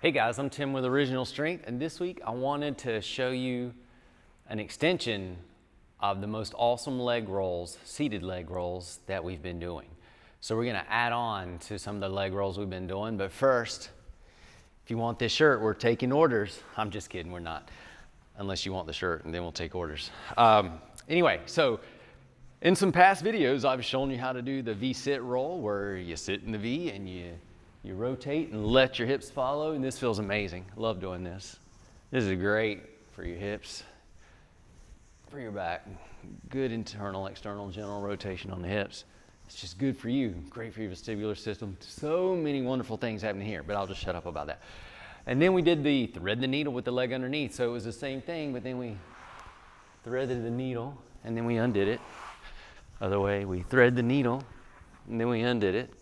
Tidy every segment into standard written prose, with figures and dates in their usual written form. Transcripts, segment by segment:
Hey guys, I'm Tim with Original Strength, and this week I wanted to show you an extension of the most awesome leg rolls, seated leg rolls that we've been doing. So we're gonna add on to some of the leg rolls we've been doing, but first, if you want this shirt, we're taking orders. I'm just kidding, we're not. Unless you want the shirt, and then we'll take orders. Anyway, so in some past videos, I've shown you how to do the V-sit roll, where you sit in the V and you rotate and let your hips follow, and this feels amazing. I love doing this. This is great for your hips, for your back. Good internal, external, general rotation on the hips. It's just good for you, great for your vestibular system. So many wonderful things happening here, but I'll just shut up about that. And then we did the thread the needle with the leg underneath. So it was the same thing, but then we threaded the needle and then we undid it. Other way, we thread the needle and then we undid it.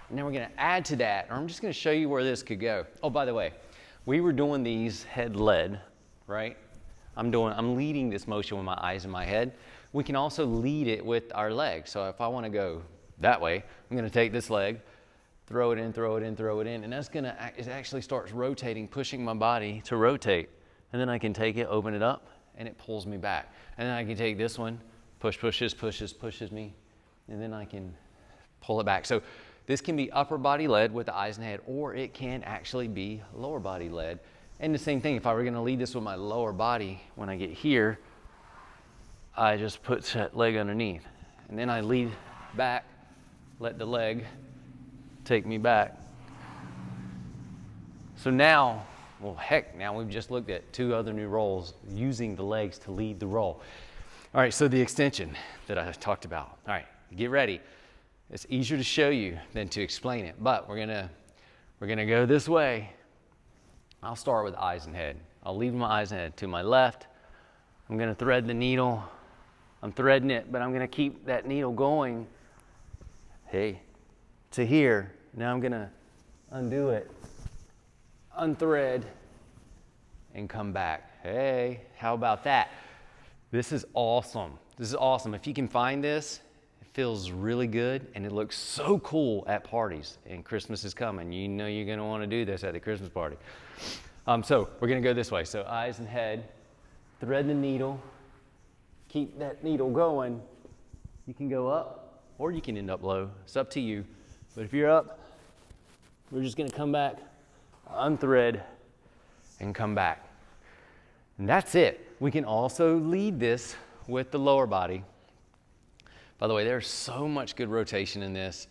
And then we're gonna add to that, or I'm just gonna show you where this could go. Oh, by the way, we were doing these head led, right? I'm leading this motion with my eyes and my head. We can also lead it with our legs. So if I wanna go that way, I'm gonna take this leg, throw it in, throw it in, throw it in, and that's gonna, it actually starts rotating, pushing my body to rotate. And then I can take it, open it up, and it pulls me back. And then I can take this one, pushes me, and then I can pull it back. So this can be upper body led with the eyes and head, or it can actually be lower body led. And the same thing, if I were gonna lead this with my lower body, when I get here, I just put that leg underneath. And then I lead back, let the leg take me back. So now, well heck, now we've just looked at two other new rolls using the legs to lead the roll. All right, so the extension that I talked about. All right, get ready. It's easier to show you than to explain it, but we're gonna go this way. I'll start with eyes and head. I'll lead my eyes and head to my left. I'm gonna thread the needle. I'm threading it, but I'm gonna keep that needle going, hey, to here. Now I'm gonna undo it, unthread, and come back. Hey, how about that? This is awesome. This is awesome. If you can find this, feels really good, and it looks so cool at parties, and Christmas is coming. You know you're gonna wanna do this at the Christmas party. So we're gonna go this way. So eyes and head, thread the needle, keep that needle going. You can go up, or you can end up low. It's up to you. But if you're up, we're just gonna come back, unthread, and come back. And that's it. We can also lead this with the lower body. By the way, there's so much good rotation in this.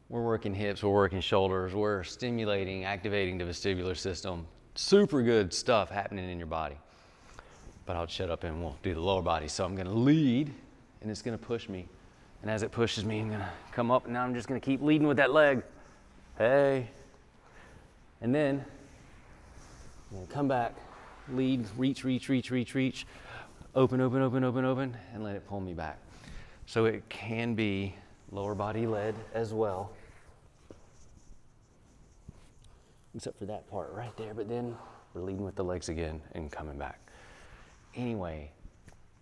We're working hips, we're working shoulders, we're stimulating, activating the vestibular system. Super good stuff happening in your body. But I'll shut up and we'll do the lower body. So I'm gonna lead, and it's gonna push me. And as it pushes me, I'm gonna come up, and now I'm just gonna keep leading with that leg. Hey. And then, I'm gonna come back, lead, reach, open, and let it pull me back. So it can be lower body led as well, except for that part right there, but then we're leading with the legs again and coming back. Anyway,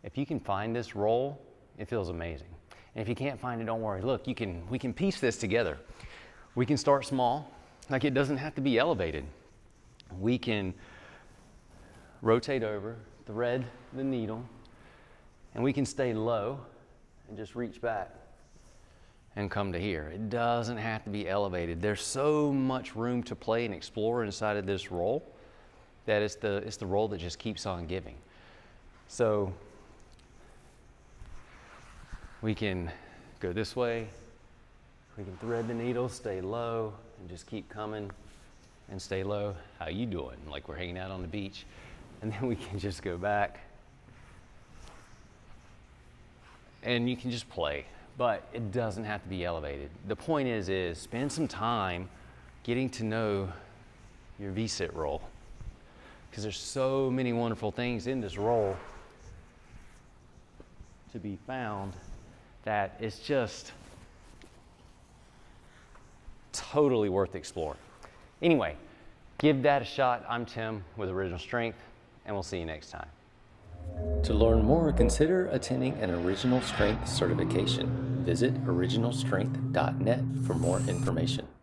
if you can find this roll, it feels amazing. And if you can't find it, don't worry. Look, we can piece this together. We can start small, like it doesn't have to be elevated. We can rotate over, thread the needle, and we can stay low and just reach back and come to here. It doesn't have to be elevated. There's so much room to play and explore inside of this roll that it's the roll that just keeps on giving. So we can go this way, we can thread the needle, stay low, and just keep coming and stay low. How you doing? Like we're hanging out on the beach. And then we can just go back, and you can just play, but it doesn't have to be elevated. The point is spend some time getting to know your V-sit roll, because there's so many wonderful things in this roll to be found that it's just totally worth exploring. Anyway, give that a shot. I'm Tim with Original Strength, and we'll see you next time. To learn more, consider attending an Original Strength certification. Visit originalstrength.net for more information.